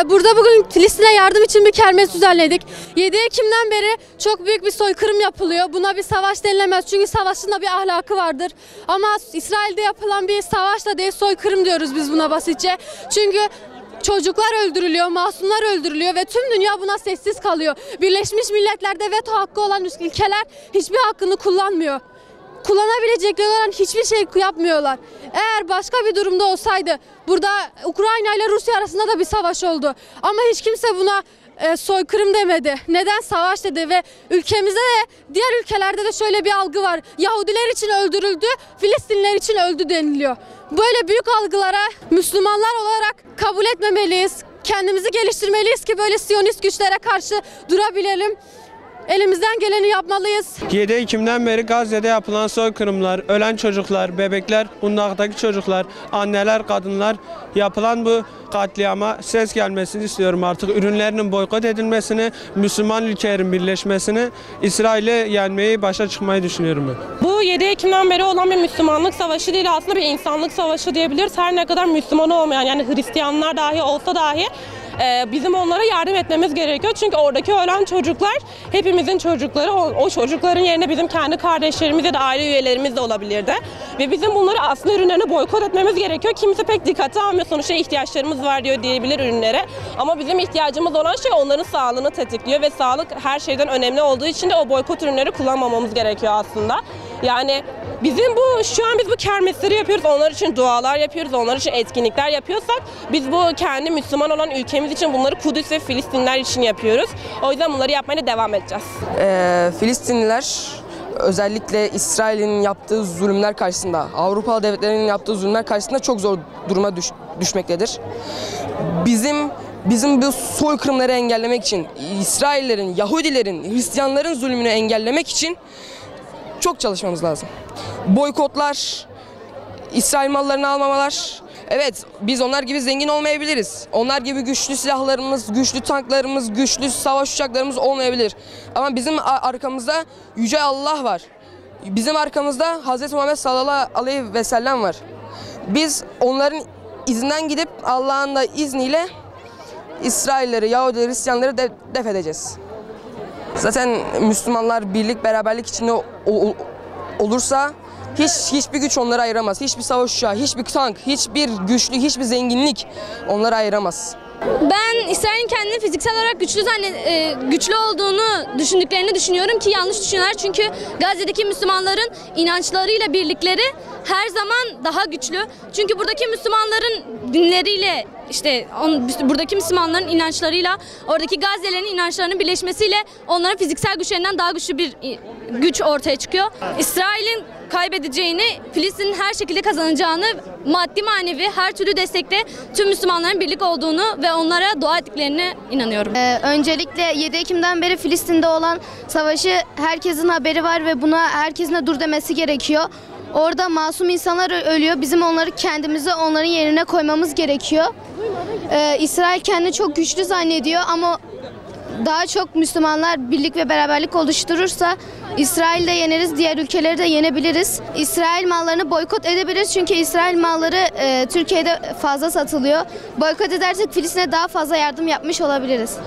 Burada bugün Filistin'e yardım için bir kermes düzenledik. 7 Ekim'den beri çok büyük bir soykırım yapılıyor. Buna bir savaş denilemez çünkü savaşın da bir ahlakı vardır. Ama İsrail'de yapılan bir savaş da değil, soykırım diyoruz biz buna basitçe. Çünkü çocuklar öldürülüyor, masumlar öldürülüyor ve tüm dünya buna sessiz kalıyor. Birleşmiş Milletler'de veto hakkı olan ülkeler hiçbir hakkını kullanmıyor. Kullanabilecekleri olan hiçbir şey yapmıyorlar. Eğer başka bir durumda olsaydı, burada Ukrayna ile Rusya arasında da bir savaş oldu. Ama hiç kimse buna soykırım demedi. Neden savaş dedi ve ülkemizde de diğer ülkelerde de şöyle bir algı var. Yahudiler için öldürüldü, Filistinliler için öldü deniliyor. Böyle büyük algılara Müslümanlar olarak kabul etmemeliyiz. Kendimizi geliştirmeliyiz ki böyle Siyonist güçlere karşı durabilelim. Elimizden geleni yapmalıyız. 7 Ekim'den beri Gazze'de yapılan soykırımlar, ölen çocuklar, bebekler, kundaktaki çocuklar, anneler, kadınlar yapılan bu katliama ses gelmesini istiyorum artık. Ürünlerinin boykot edilmesini, Müslüman ülkelerin birleşmesini, İsrail'i yenmeyi, başa çıkmayı düşünüyorum ben. Bu 7 Ekim'den beri olan bir Müslümanlık savaşı değil, aslında bir insanlık savaşı diyebiliriz. Her ne kadar Müslüman olmayan, yani Hristiyanlar dahi olsa dahi bizim onlara yardım etmemiz gerekiyor. Çünkü oradaki ölen çocuklar hepimizin çocukları. O çocukların yerine bizim kendi kardeşlerimiz ya da aile üyelerimiz de olabilirdi. Ve bizim bunları aslında ürünlerini boykot etmemiz gerekiyor. Kimse pek dikkate almıyor. Sonuçta ihtiyaçlarımız var diyor diyebilir ürünlere. Ama bizim ihtiyacımız olan şey onların sağlığını tetikliyor ve sağlık her şeyden önemli olduğu için de o boykot ürünleri kullanmamamız gerekiyor aslında. Yani şu an biz bu kermesleri yapıyoruz, onlar için dualar yapıyoruz, onlar için etkinlikler yapıyorsak biz bu kendi Müslüman olan ülkemiz için bunları Kudüs ve Filistinler için yapıyoruz. O yüzden bunları yapmaya devam edeceğiz. Filistinliler özellikle İsrail'in yaptığı zulümler karşısında, Avrupalı devletlerinin yaptığı zulümler karşısında çok zor duruma düşmektedir. Bizim bu soykırımları engellemek için, İsraillerin, Yahudilerin, Hristiyanların zulmünü engellemek için çok çalışmamız lazım. Boykotlar, İsrail mallarını almamalar. Evet, biz onlar gibi zengin olmayabiliriz. Onlar gibi güçlü silahlarımız, güçlü tanklarımız, güçlü savaş uçaklarımız olmayabilir. Ama bizim arkamızda Yüce Allah var. Bizim arkamızda Hz. Muhammed sallallahu aleyhi ve sellem var. Biz onların izinden gidip Allah'ın da izniyle İsrailleri, Yahudileri, Hristiyanları def edeceğiz. Zaten Müslümanlar birlik, beraberlik içinde olursa hiçbir güç onları ayıramaz. Hiçbir savaş uçağı, hiçbir tank, hiçbir güçlü, hiçbir zenginlik onları ayıramaz. Ben İsrail'in kendini fiziksel olarak güçlü olduğunu düşündüklerini düşünüyorum ki yanlış düşünüyorlar. Çünkü Gazze'deki Müslümanların inançlarıyla birlikleri her zaman daha güçlü. Çünkü buradaki Müslümanların dinleriyle, buradaki Müslümanların inançlarıyla oradaki Gazze'lerin inançlarının birleşmesiyle onların fiziksel güçlerinden daha güçlü bir güç ortaya çıkıyor. İsrail'in kaybedeceğini, Filistin'in her şekilde kazanacağını, maddi manevi her türlü destekte tüm Müslümanların birlik olduğunu ve onlara dua ettiklerine inanıyorum. Öncelikle 7 Ekim'den beri Filistin'de olan savaşı herkesin haberi var ve buna herkesin de dur demesi gerekiyor. Orada masum insanlar ölüyor. Bizim onları kendimizi onların yerine koymamız gerekiyor. İsrail kendini çok güçlü zannediyor ama daha çok Müslümanlar birlik ve beraberlik oluşturursa İsrail'de yeneriz, diğer ülkeleri de yenebiliriz. İsrail mallarını boykot edebiliriz çünkü İsrail malları Türkiye'de fazla satılıyor. Boykot edersek Filistin'e daha fazla yardım yapmış olabiliriz.